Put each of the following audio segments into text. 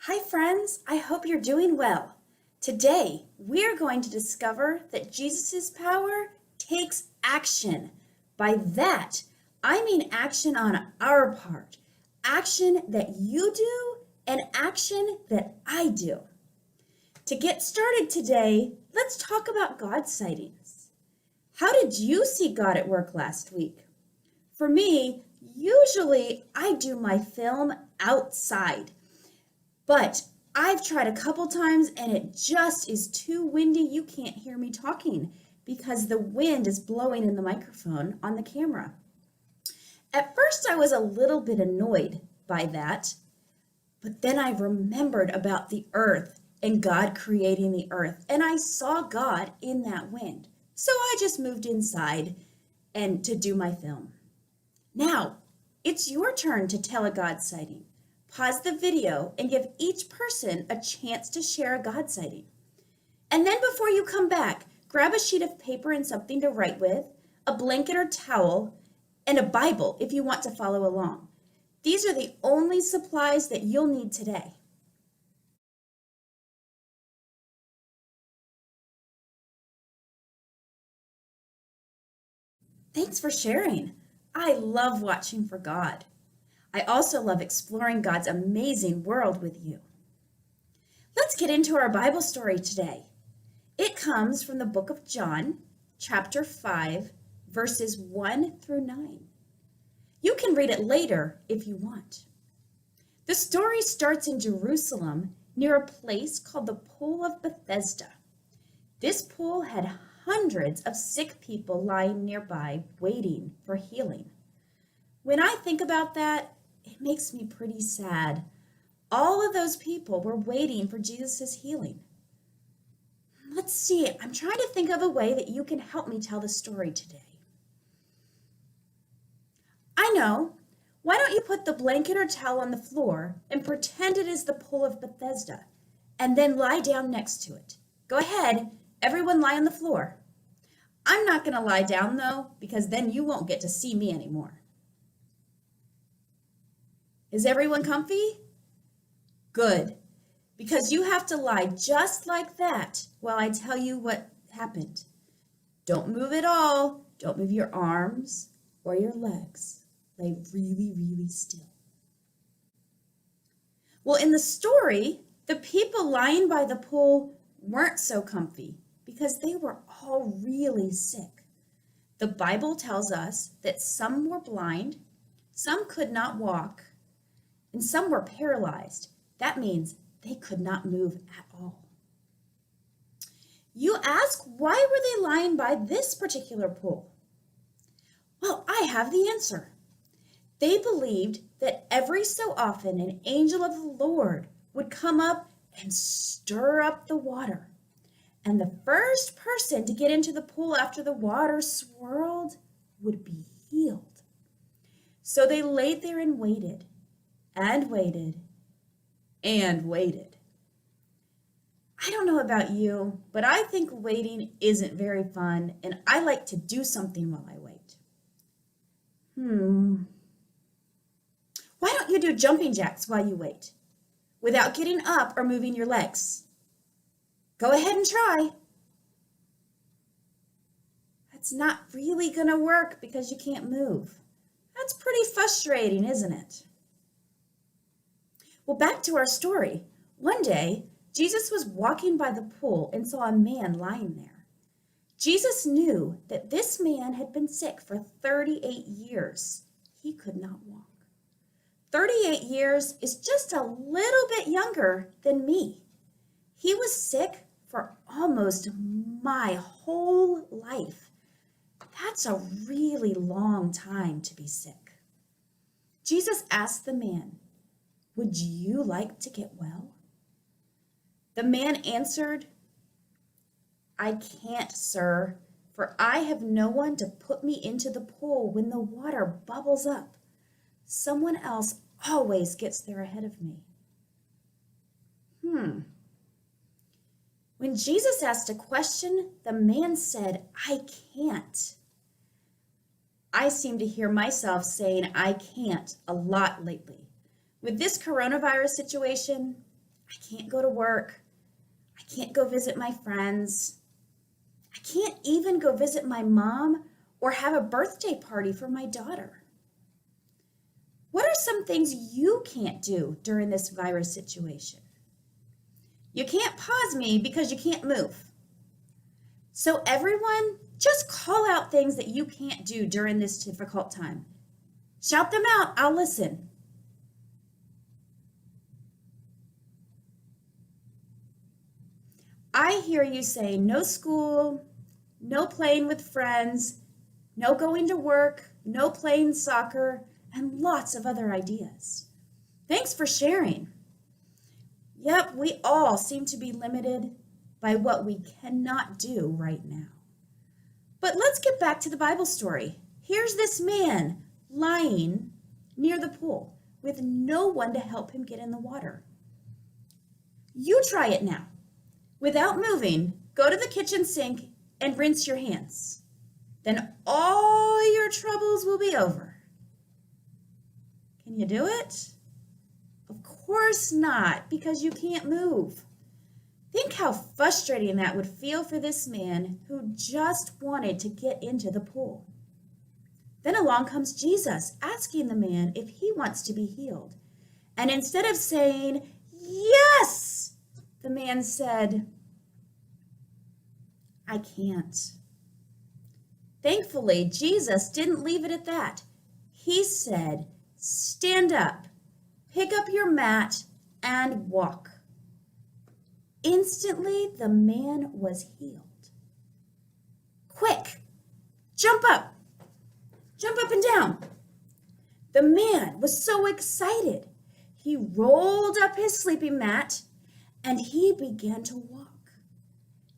Hi friends, I hope you're doing well. Today, we're going to discover that Jesus' power takes action. By that, I mean action on our part, action that you do and action that I do. To get started today, let's talk about God sightings. How did you see God at work last week? For me, usually I do my film outside. But I've tried a couple times and it just is too windy. You can't hear me talking because the wind is blowing in the microphone on the camera. At first, I was a little bit annoyed by that, but then I remembered about the earth and God creating the earth, and I saw God in that wind. So I just moved inside and to do my film. Now, it's your turn to tell a God sighting. Pause the video and give each person a chance to share a God sighting. And then before you come back, grab a sheet of paper and something to write with, a blanket or towel, and a Bible if you want to follow along. These are the only supplies that you'll need today. Thanks for sharing. I love watching for God. I also love exploring God's amazing world with you. Let's get into our Bible story today. It comes from the book of John, chapter 5, verses 1 through 9. You can read it later if you want. The story starts in Jerusalem near a place called the Pool of Bethesda. This pool had hundreds of sick people lying nearby waiting for healing. When I think about that, it makes me pretty sad. All of those people were waiting for Jesus' healing. Let's see, I'm trying to think of a way that you can help me tell the story today. I know. Why don't you put the blanket or towel on the floor and pretend it is the Pool of Bethesda, and then lie down next to it. Go ahead, everyone lie on the floor. I'm not going to lie down though, because then you won't get to see me anymore. Is everyone comfy? Good, because you have to lie just like that while I tell you what happened. Don't move at all. Don't move your arms or your legs. Lay really, really still. Well, in the story, the people lying by the pool weren't so comfy because they were all really sick. The Bible tells us that some were blind, some could not walk, and some were paralyzed. That means they could not move at all. You ask, why were they lying by this particular pool? Well, I have the answer. They believed that every so often an angel of the Lord would come up and stir up the water. And the first person to get into the pool after the water swirled would be healed. So they laid there and waited. And waited, and waited. I don't know about you, but I think waiting isn't very fun, and I like to do something while I wait. Why don't you do jumping jacks while you wait, without getting up or moving your legs? Go ahead and try. That's not really going to work because you can't move. That's pretty frustrating, isn't it? Well, back to our story. One day, Jesus was walking by the pool and saw a man lying there. Jesus knew that this man had been sick for 38 years. He could not walk. 38 years is just a little bit younger than me. He was sick for almost my whole life. That's a really long time to be sick. Jesus asked the man, "Would you like to get well?" The man answered, "I can't, sir, for I have no one to put me into the pool when the water bubbles up. Someone else always gets there ahead of me." When Jesus asked a question, the man said, "I can't." I seem to hear myself saying "I can't" a lot lately. With this coronavirus situation, I can't go to work. I can't go visit my friends. I can't even go visit my mom or have a birthday party for my daughter. What are some things you can't do during this virus situation? You can't pause me because you can't move. So everyone, just call out things that you can't do during this difficult time. Shout them out, I'll listen. I hear you say no school, no playing with friends, no going to work, no playing soccer, and lots of other ideas. Thanks for sharing. Yep, we all seem to be limited by what we cannot do right now. But let's get back to the Bible story. Here's this man lying near the pool with no one to help him get in the water. You try it now. Without moving, go to the kitchen sink and rinse your hands. Then all your troubles will be over. Can you do it? Of course not, because you can't move. Think how frustrating that would feel for this man who just wanted to get into the pool. Then along comes Jesus, asking the man if he wants to be healed. And instead of saying, "Yes," the man said, "I can't." Thankfully, Jesus didn't leave it at that. He said, "Stand up, pick up your mat, and walk." Instantly, the man was healed. Quick, jump up and down. The man was so excited. He rolled up his sleeping mat and he began to walk.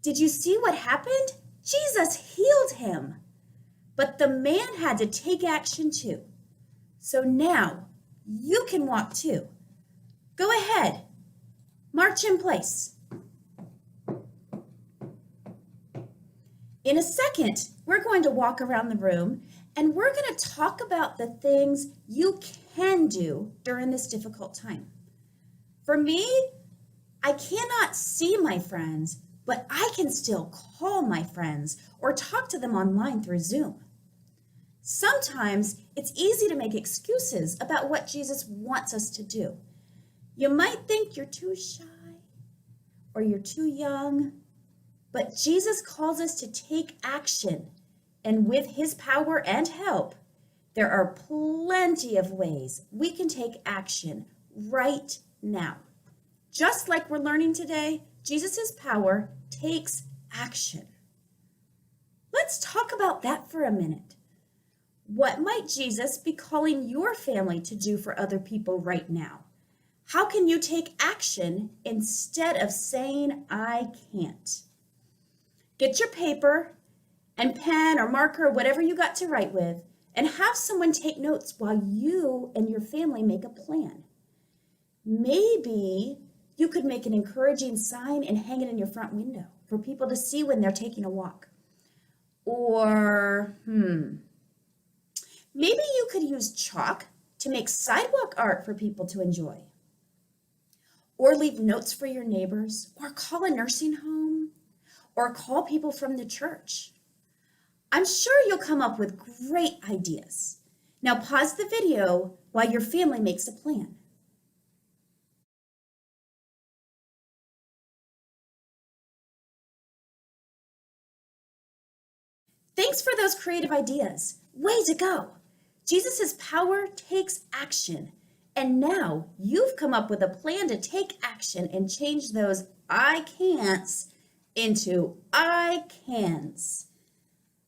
Did you see what happened? Jesus healed him. But the man had to take action too. So now you can walk too. Go ahead. March in place. In a second, we're going to walk around the room and we're going to talk about the things you can do during this difficult time. For me, I cannot see my friends, but I can still call my friends or talk to them online through Zoom. Sometimes it's easy to make excuses about what Jesus wants us to do. You might think you're too shy or you're too young, but Jesus calls us to take action. And with his power and help, there are plenty of ways we can take action right now. Just like we're learning today, Jesus' power takes action. Let's talk about that for a minute. What might Jesus be calling your family to do for other people right now? How can you take action instead of saying, "I can't"? Get your paper and pen or marker, whatever you got to write with, and have someone take notes while you and your family make a plan. Maybe you could make an encouraging sign and hang it in your front window for people to see when they're taking a walk. Or, maybe you could use chalk to make sidewalk art for people to enjoy. Or leave notes for your neighbors, or call a nursing home, or call people from the church. I'm sure you'll come up with great ideas. Now pause the video while your family makes a plan. Thanks for those creative ideas. Way to go. Jesus' power takes action. And now you've come up with a plan to take action and change those "I can'ts" into "I cans."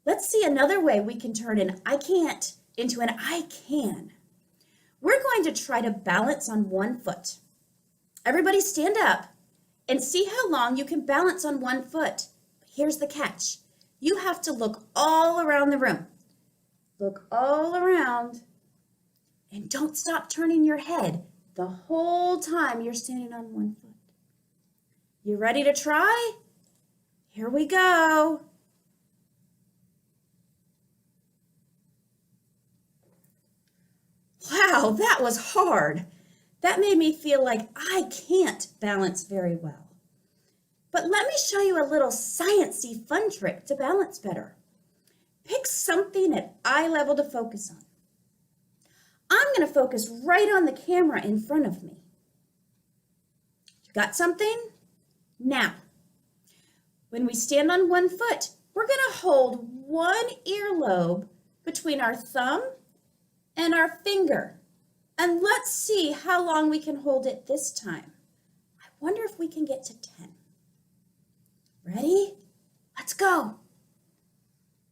Let's see another way we can turn an "I can't" into an "I can." We're going to try to balance on one foot. Everybody stand up and see how long you can balance on one foot. Here's the catch. You have to look all around the room. Look all around and don't stop turning your head the whole time you're standing on one foot. You ready to try? Here we go. Wow, that was hard. That made me feel like I can't balance very well. But let me show you a little science-y fun trick to balance better. Pick something at eye level to focus on. I'm going to focus right on the camera in front of me. Got something? Now, when we stand on one foot, we're going to hold one earlobe between our thumb and our finger. And let's see how long we can hold it this time. I wonder if we can get to 10. Ready? Let's go.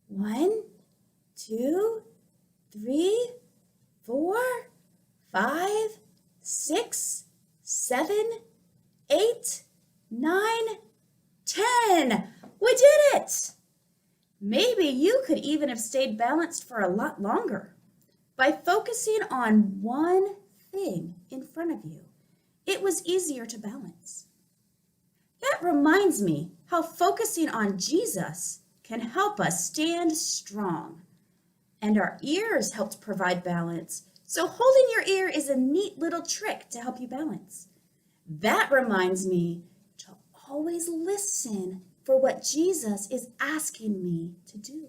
1, 2, 3, 4, 5, 6, 7, 8, 9, 10. We did it! Maybe you could even have stayed balanced for a lot longer. By focusing on one thing in front of you, it was easier to balance. That reminds me how focusing on Jesus can help us stand strong. And our ears helped provide balance, so holding your ear is a neat little trick to help you balance. That reminds me to always listen for what Jesus is asking me to do.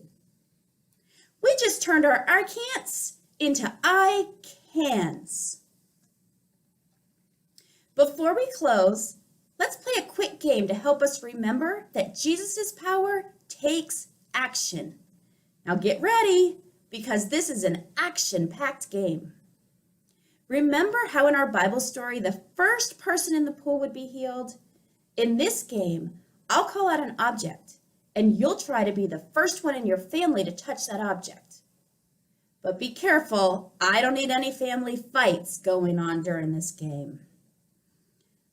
We just turned our I can'ts into I cans. Before we close, let's play a quick game to help us remember that Jesus' power takes action. Now get ready, because this is an action-packed game. Remember how in our Bible story, the first person in the pool would be healed? In this game, I'll call out an object, and you'll try to be the first one in your family to touch that object. But be careful, I don't need any family fights going on during this game.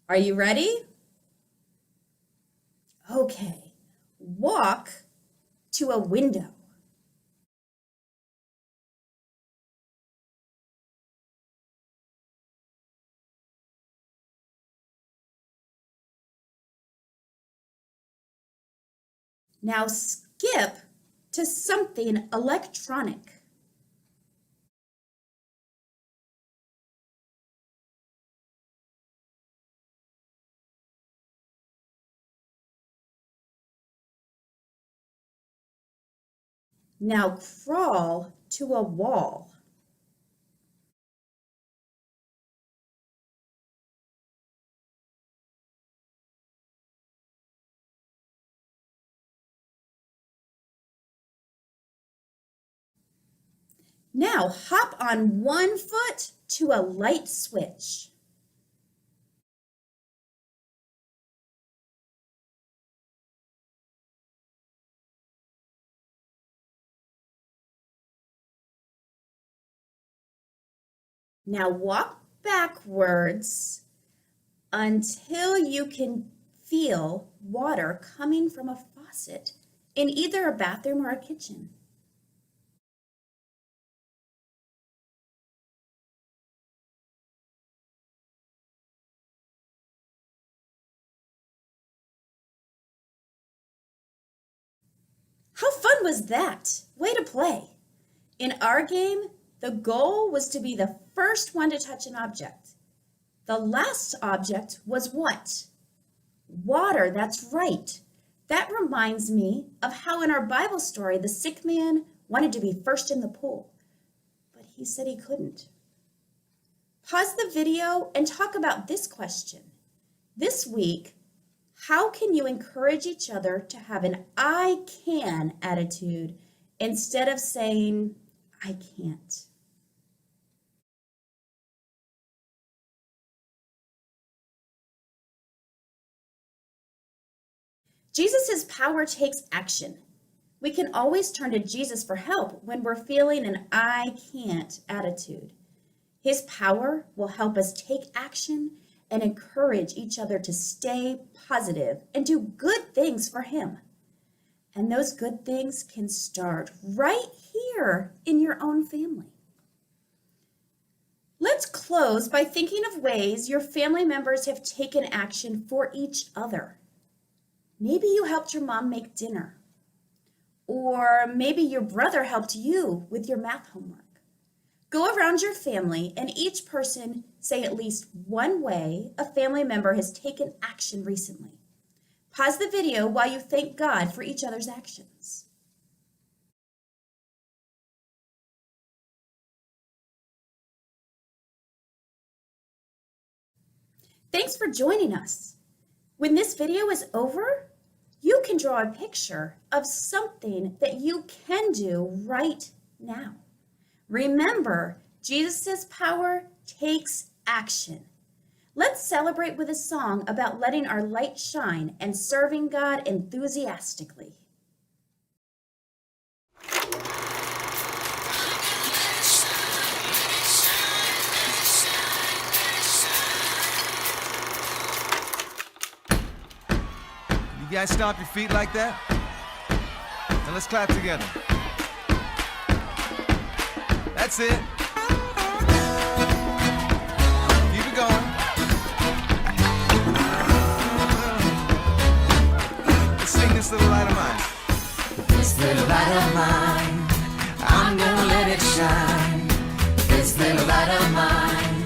Are you ready? Okay, walk to a window. Now skip to something electronic. Now crawl to a wall. Now hop on one foot to a light switch. Now walk backwards until you can feel water coming from a faucet in either a bathroom or a kitchen. How fun was that? Way to play. In our game, the goal was to be the first one to touch an object. The last object was what? Water, that's right. That reminds me of how in our Bible story, the sick man wanted to be first in the pool, but he said he couldn't. Pause the video and talk about this question. This week, how can you encourage each other to have an I can attitude instead of saying, I can't? Jesus' power takes action. We can always turn to Jesus for help when we're feeling an I can't attitude. His power will help us take action and encourage each other to stay positive and do good things for him. And those good things can start right here in your own family. Let's close by thinking of ways your family members have taken action for each other. Maybe you helped your mom make dinner, or maybe your brother helped you with your math homework. Go around your family and each person say at least one way a family member has taken action recently. Pause the video while you thank God for each other's actions. Thanks for joining us. When this video is over, you can draw a picture of something that you can do right now. Remember, Jesus' power takes action. Let's celebrate with a song about letting our light shine and serving God enthusiastically. You guys stomp your feet like that? Now let's clap together. That's it. Keep it going. Let's sing this little light of mine. This little light of mine, I'm gonna let it shine. This little light of mine,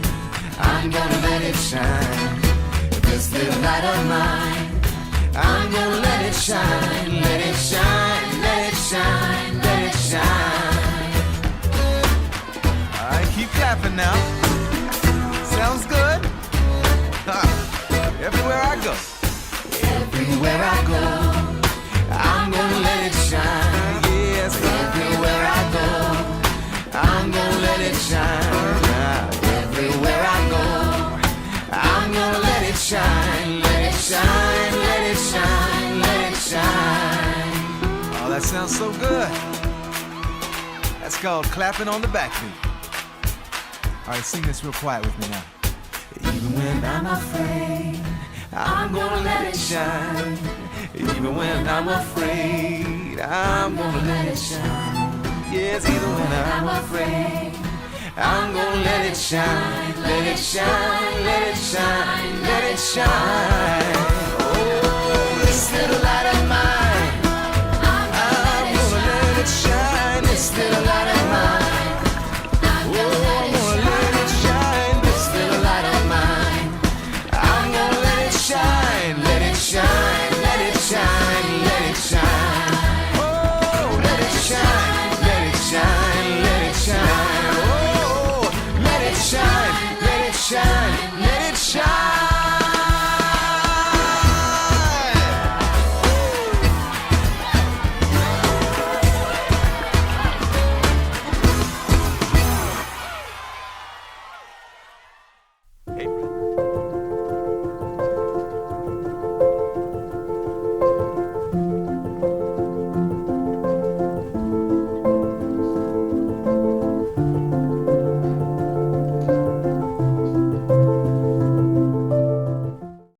I'm gonna let it shine. This little light of mine, I'm gonna let it shine, let it shine, let it shine, let it shine. All right, keep clapping now. Sounds good? Everywhere I go. Everywhere I go, I'm gonna let it shine. Yes, Everywhere I go, I'm gonna let it shine. Everywhere I go, I'm gonna let it shine, let it shine, let it shine, let it shine. Oh, that sounds so good. That's called clapping on the backbeat. All right, sing this real quiet with me now. Even when I'm afraid, I'm gonna let it shine. Even when I'm afraid, I'm gonna let it shine. Yes, even when I'm afraid, I'm gonna let it shine, let it shine, let it shine, let it shine. Oh, this little light of mine,